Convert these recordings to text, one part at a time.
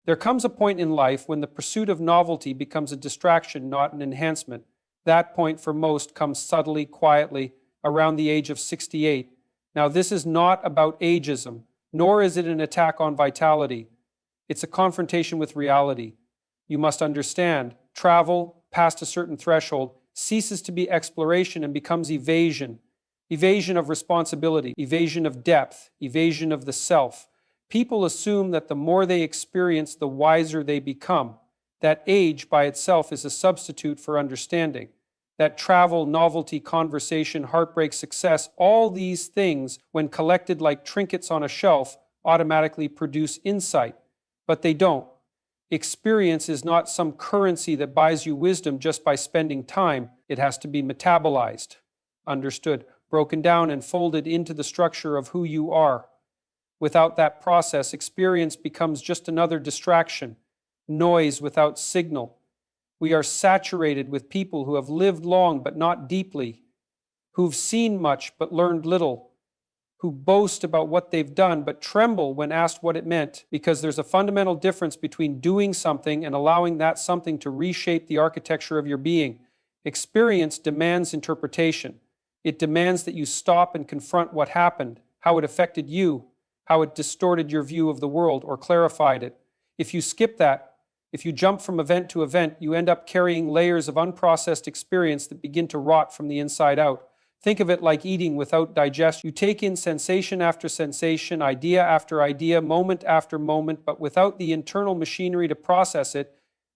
There comes a point in life when the pursuit of novelty becomes a distraction, not an enhancement. That point for most comes subtly, quietly, around the age of 68. Now, this is not about ageism, nor is it an attack on vitality. It's a confrontation with reality. You must understand, travel, past a certain threshold, ceases to be exploration and becomes evasion. Evasion of responsibility, evasion of depth, evasion of the self. People assume that the more they experience, the wiser they become. That age by itself is a substitute for understanding. That travel, novelty, conversation, heartbreak, success, all these things, when collected like trinkets on a shelf, automatically produce insight. But they don't. Experience is not some currency that buys you wisdom just by spending time. It has to be metabolized, understood, broken down and folded into the structure of who you are. Without that process, experience becomes just another distraction, noise without signal. We are saturated with people who have lived long but not deeply, who've seen much but learned little, who boast about what they've done but tremble when asked what it meant, because there's a fundamental difference between doing something and allowing that something to reshape the architecture of your being. Experience demands interpretation. It demands that you stop and confront what happened, how it affected you, how it distorted your view of the world or clarified it. If you skip that, if you jump from event to event, you end up carrying layers of unprocessed experience that begin to rot from the inside out. Think of it like eating without digestion. You take in sensation after sensation, idea after idea, moment after moment, but without the internal machinery to process it,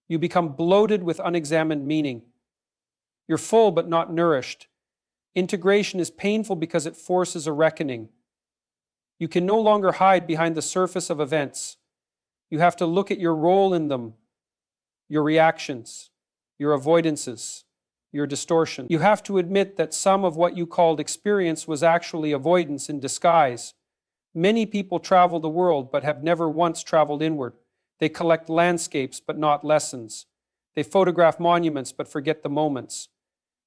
you become bloated with unexamined meaning. You're full but not nourished. Integration is painful because it forces a reckoning. You can no longer hide behind the surface of events. You have to look at your role in them, your reactions, your avoidances, your distortion. You have to admit that some of what you called experience was actually avoidance in disguise. Many people travel the world but have never once traveled inward. They collect landscapes but not lessons. They photograph monuments but forget the moments.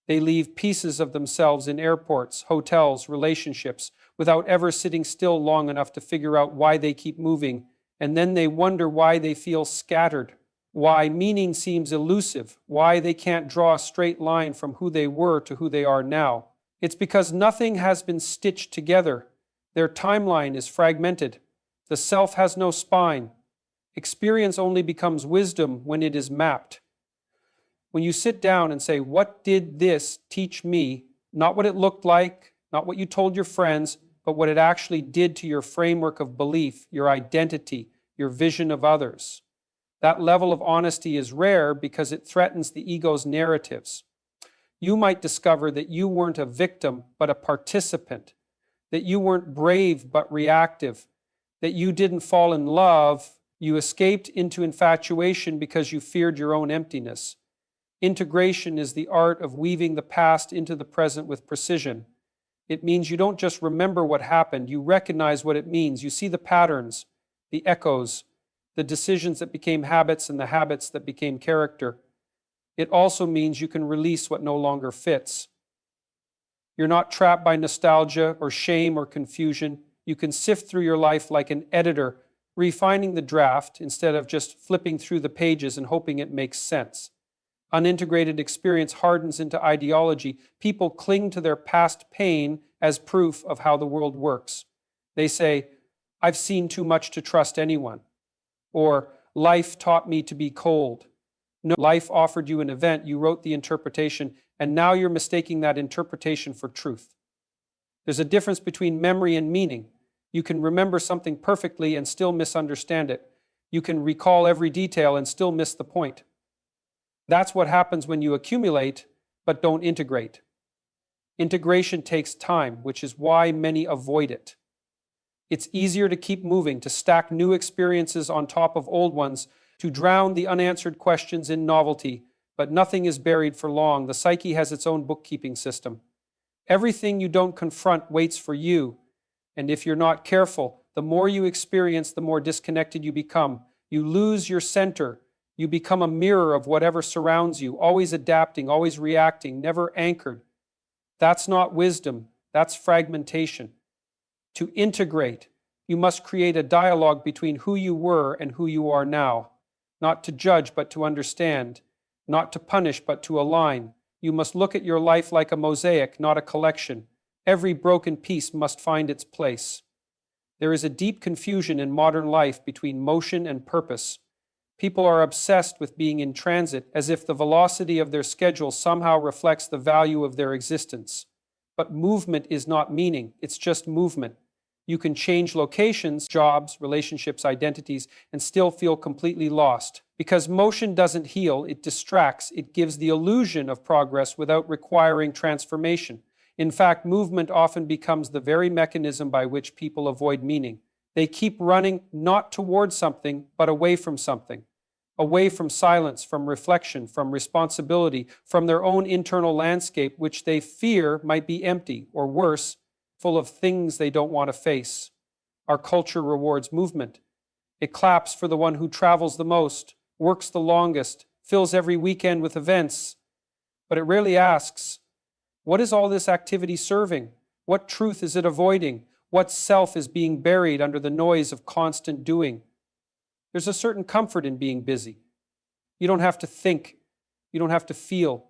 They leave pieces of themselves in airports, hotels, relationships, without ever sitting still long enough to figure out why they keep moving, and then they wonder why they feel scattered, why meaning seems elusive, why they can't draw a straight line from who they were to who they are now. It's because nothing has been stitched together. Their timeline is fragmented. The self has no spine. Experience only becomes wisdom when it is mapped. When you sit down and say, what did this teach me? Not what it looked like, not what you told your friends, but what it actually did to your framework of belief, your identity, your vision of others. That level of honesty is rare because it threatens the ego's narratives. You might discover that you weren't a victim, but a participant, that you weren't brave, but reactive, that you didn't fall in love, you escaped into infatuation because you feared your own emptiness. Integration is the art of weaving the past into the present with precision. It means you don't just remember what happened, you recognize what it means. You see the patterns, the echoes, the decisions that became habits and the habits that became character. It also means you can release what no longer fits. You're not trapped by nostalgia or shame or confusion. You can sift through your life like an editor, refining the draft instead of just flipping through the pages and hoping it makes sense. Unintegrated experience hardens into ideology. People cling to their past pain as proof of how the world works. They say, I've seen too much to trust anyone. Or, life taught me to be cold. No, life offered you an event, you wrote the interpretation, and now you're mistaking that interpretation for truth. There's a difference between memory and meaning. You can remember something perfectly and still misunderstand it. You can recall every detail and still miss the point. That's what happens when you accumulate, but don't integrate. Integration takes time, which is why many avoid it. It's easier to keep moving, to stack new experiences on top of old ones, to drown the unanswered questions in novelty, but nothing is buried for long. The psyche has its own bookkeeping system. Everything you don't confront waits for you, and if you're not careful, the more you experience, the more disconnected you become. You lose your center. You become a mirror of whatever surrounds you, always adapting, always reacting, never anchored. That's not wisdom, that's fragmentation. To integrate, you must create a dialogue between who you were and who you are now. not to judge but to understand, not to punish but to align. You must look at your life like a mosaic, not a collection. Every broken piece must find its place. There is a deep confusion in modern life between motion and purpose. People are obsessed with being in transit, as if the velocity of their schedule somehow reflects the value of their existence. But movement is not meaning, it's just movement. You can change locations, jobs, relationships, identities, and still feel completely lost. Because motion doesn't heal, it distracts, it gives the illusion of progress without requiring transformation. In fact, movement often becomes the very mechanism by which people avoid meaning. They keep running not towards something, but away from something. Away from silence, from reflection, from responsibility, from their own internal landscape, which they fear might be empty, or worse, full of things they don't want to face. Our culture rewards movement. It claps for the one who travels the most, works the longest, fills every weekend with events. But it rarely asks, what is all this activity serving? What truth is it avoiding? What self is being buried under the noise of constant doing? There's a certain comfort in being busy. You don't have to think. You don't have to feel.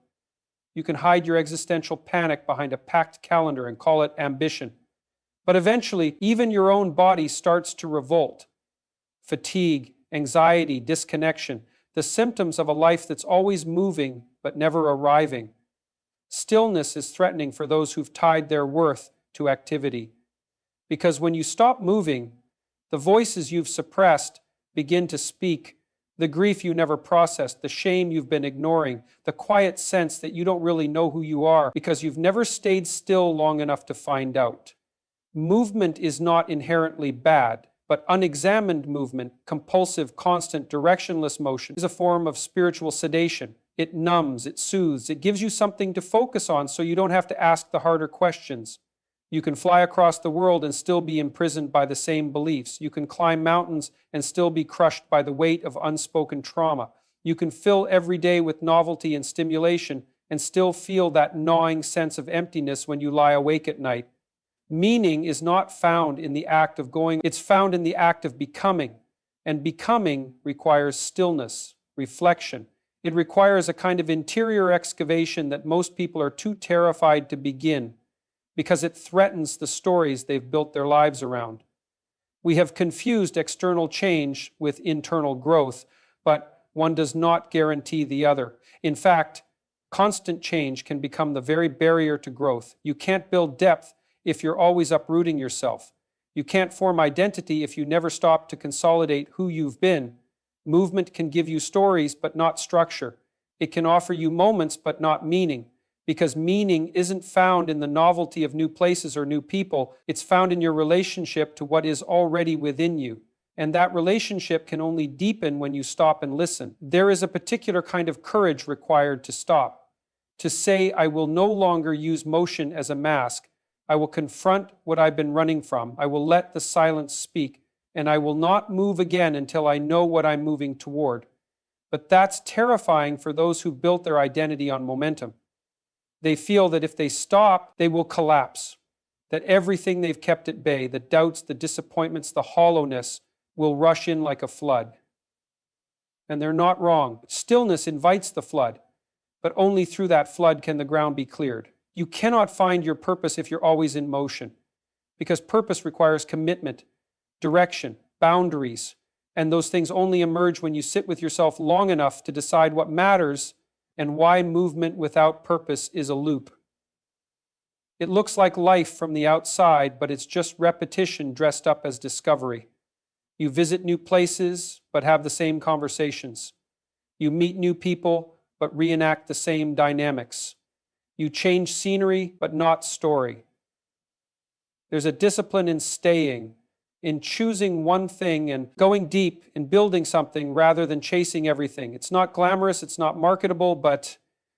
You can hide your existential panic behind a packed calendar and call it ambition. But eventually, even your own body starts to revolt. Fatigue, anxiety, disconnection, the symptoms of a life that's always moving but never arriving. Stillness is threatening for those who've tied their worth to activity. Because when you stop moving, the voices you've suppressed begin to speak. The grief you never processed, the shame you've been ignoring, the quiet sense that you don't really know who you are because you've never stayed still long enough to find out. Movement is not inherently bad, but unexamined movement, compulsive, constant, directionless motion, is a form of spiritual sedation. It numbs, it soothes, it gives you something to focus on so you don't have to ask the harder questions. You can fly across the world and still be imprisoned by the same beliefs. You can climb mountains and still be crushed by the weight of unspoken trauma. You can fill every day with novelty and stimulation and still feel that gnawing sense of emptiness when you lie awake at night. Meaning is not found in the act of going, it's found in the act of becoming. And becoming requires stillness, reflection. It requires a kind of interior excavation that most people are too terrified to begin, because it threatens the stories they've built their lives around. We have confused external change with internal growth, but one does not guarantee the other. In fact, constant change can become the very barrier to growth. You can't build depth if you're always uprooting yourself. You can't form identity if you never stop to consolidate who you've been. Movement can give you stories, but not structure. It can offer you moments, but not meaning. Because meaning isn't found in the novelty of new places or new people. It's found in your relationship to what is already within you. And that relationship can only deepen when you stop and listen. There is a particular kind of courage required to stop. To say, I will no longer use motion as a mask. I will confront what I've been running from. I will let the silence speak. And I will not move again until I know what I'm moving toward. But that's terrifying for those who've built their identity on momentum. They feel that if they stop, they will collapse, that everything they've kept at bay, the doubts, the disappointments, the hollowness, will rush in like a flood. And they're not wrong. Stillness invites the flood, but only through that flood can the ground be cleared. You cannot find your purpose if you're always in motion, because purpose requires commitment, direction, boundaries, and those things only emerge when you sit with yourself long enough to decide what matters and why movement without purpose is a loop. It looks like life from the outside, but it's just repetition dressed up as discovery. You visit new places, but have the same conversations. You meet new people, but reenact the same dynamics. You change scenery, but not story. There's a discipline in staying, in choosing one thing and going deep in building something rather than chasing everything. It's not glamorous, it's not marketable, but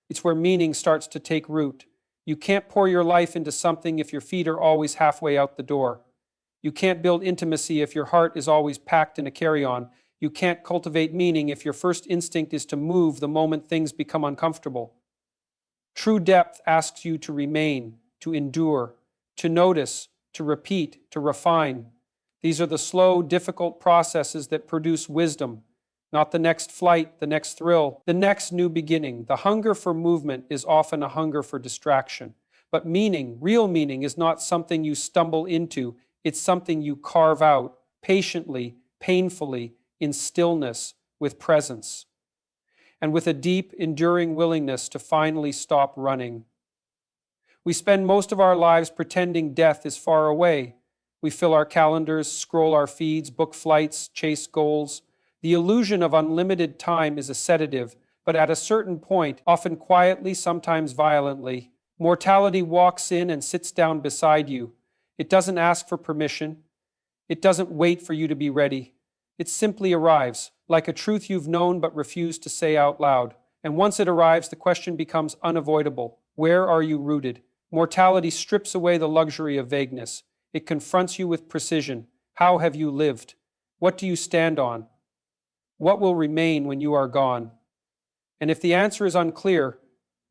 it's where meaning starts to take root. You can't pour your life into something if your feet are always halfway out the door. You can't build intimacy if your heart is always packed in a carry-on. You can't cultivate meaning if your first instinct is to move the moment things become uncomfortable. True depth asks you to remain, to endure, to notice, to repeat, to refine. These are the slow, difficult processes that produce wisdom, Not the next flight, the next thrill, the next new beginning. The hunger for movement is often a hunger for distraction. But meaning, real meaning, is not something you stumble into. It's something you carve out, patiently, painfully, in stillness, with presence, and with a deep, enduring willingness to finally stop running. We spend most of our lives pretending death is far away. We fill our calendars, scroll our feeds, book flights, chase goals. The illusion of unlimited time is a sedative, but at a certain point, often quietly, sometimes violently, mortality walks in and sits down beside you. It doesn't ask for permission. It doesn't wait for you to be ready. It simply arrives, like a truth you've known but refused to say out loud. And once it arrives, the question becomes unavoidable. Where are you rooted? Mortality strips away the luxury of vagueness. It confronts you with precision. How have you lived? What do you stand on? What will remain when you are gone? And if the answer is unclear,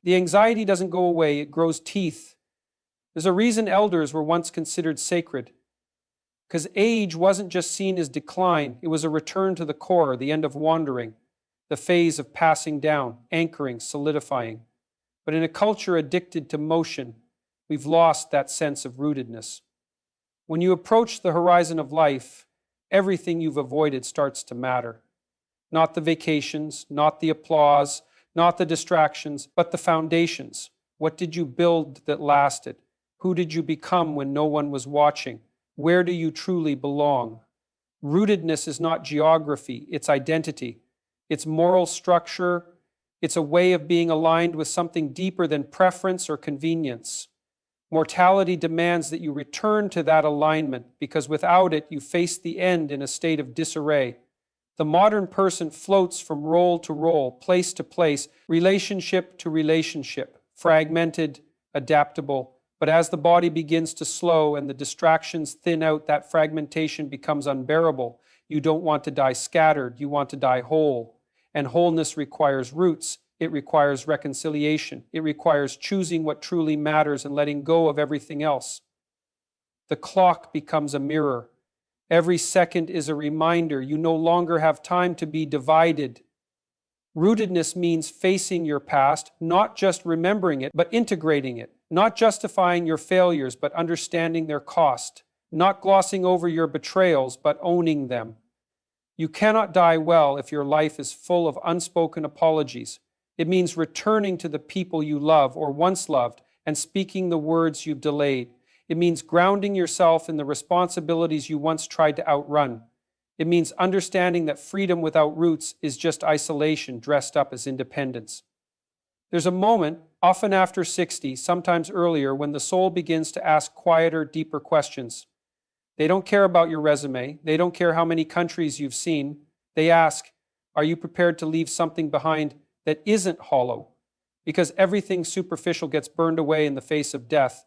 the anxiety doesn't go away, it grows teeth. There's a reason elders were once considered sacred. Because age wasn't just seen as decline, it was a return to the core, the end of wandering, the phase of passing down, anchoring, solidifying. But in a culture addicted to motion, we've lost that sense of rootedness. When you approach the horizon of life, everything you've avoided starts to matter. Not the vacations, not the applause, not the distractions, but the foundations. What did you build that lasted? Who did you become when no one was watching? Where do you truly belong? Rootedness is not geography, it's identity. It's moral structure. It's a way of being aligned with something deeper than preference or convenience. Mortality demands that you return to that alignment, because without it, you face the end in a state of disarray. The modern person floats from role to role, place to place, relationship to relationship, fragmented, adaptable. But as the body begins to slow and the distractions thin out, that fragmentation becomes unbearable. You don't want to die scattered, you want to die whole. And wholeness requires roots. It requires reconciliation. It requires choosing what truly matters and letting go of everything else. The clock becomes a mirror. Every second is a reminder you no longer have time to be divided. Rootedness means facing your past, not just remembering it, but integrating it. Not justifying your failures, but understanding their cost. Not glossing over your betrayals, but owning them. You cannot die well if your life is full of unspoken apologies. It means returning to the people you love or once loved and speaking the words you've delayed. It means grounding yourself in the responsibilities you once tried to outrun. It means understanding that freedom without roots is just isolation dressed up as independence. There's a moment, often after 60, sometimes earlier, when the soul begins to ask quieter, deeper questions. They don't care about your resume. They don't care how many countries you've seen. They ask, are you prepared to leave something behind that isn't hollow? Because everything superficial gets burned away in the face of death.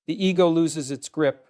The ego loses its grip.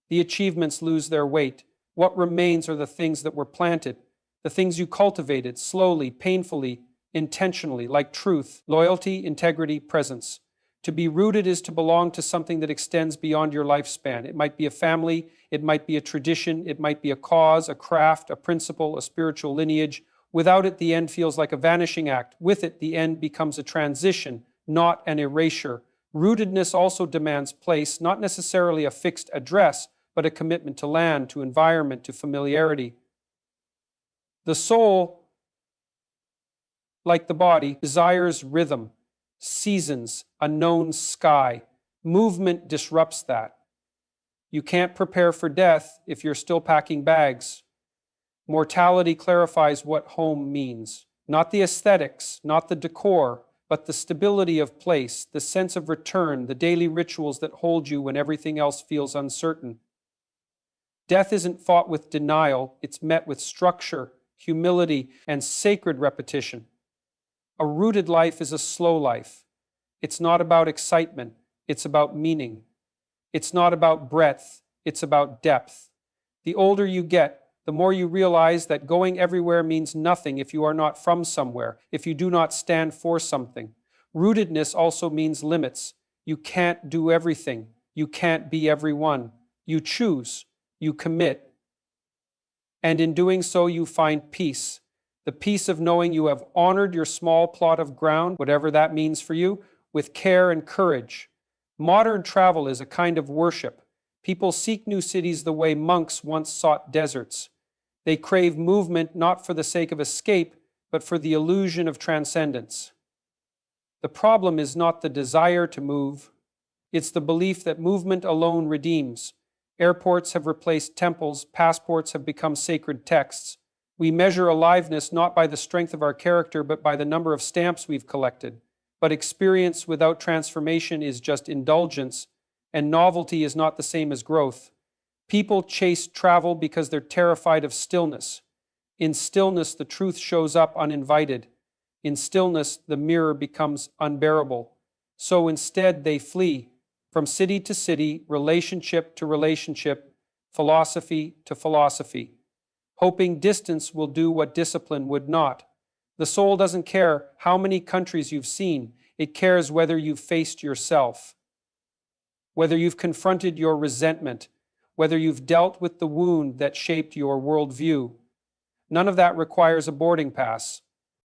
The achievements lose their weight. What remains are the things that were planted, the things you cultivated slowly, painfully, intentionally, like truth, loyalty, integrity, presence. To be rooted is to belong to something that extends beyond your lifespan. It might be a family, it might be a tradition, it might be a cause, a craft, a principle, a spiritual lineage. Without it, the end feels like a vanishing act. With it, the end becomes a transition, not an erasure. Rootedness also demands place, not necessarily a fixed address, but a commitment to land, to environment, to familiarity. The soul, like the body, desires rhythm, seasons, a known sky. Movement disrupts that. You can't prepare for death if you're still packing bags. Mortality clarifies what home means. Not the aesthetics, not the decor, but the stability of place, the sense of return, the daily rituals that hold you when everything else feels uncertain. Death isn't fought with denial, it's met with structure, humility, and sacred repetition. A rooted life is a slow life. It's not about excitement, it's about meaning. It's not about breadth, it's about depth. The older you get, the more you realize that going everywhere means nothing if you are not from somewhere, if you do not stand for something. Rootedness also means limits. You can't do everything. You can't be everyone. You choose. You commit. And in doing so, you find peace. The peace of knowing you have honored your small plot of ground, whatever that means for you, with care and courage. Modern travel is a kind of worship. People seek new cities the way monks once sought deserts. They crave movement not for the sake of escape, but for the illusion of transcendence. The problem is not the desire to move. It's the belief that movement alone redeems. Airports have replaced temples, passports have become sacred texts. We measure aliveness not by the strength of our character, but by the number of stamps we've collected. But experience without transformation is just indulgence, and novelty is not the same as growth. People chase travel because they're terrified of stillness. In stillness, the truth shows up uninvited. In stillness, the mirror becomes unbearable. So instead, they flee from city to city, relationship to relationship, philosophy to philosophy, hoping distance will do what discipline would not. The soul doesn't care how many countries you've seen. It cares whether you've faced yourself, whether you've confronted your resentment, whether you've dealt with the wound that shaped your worldview. None of that requires a boarding pass.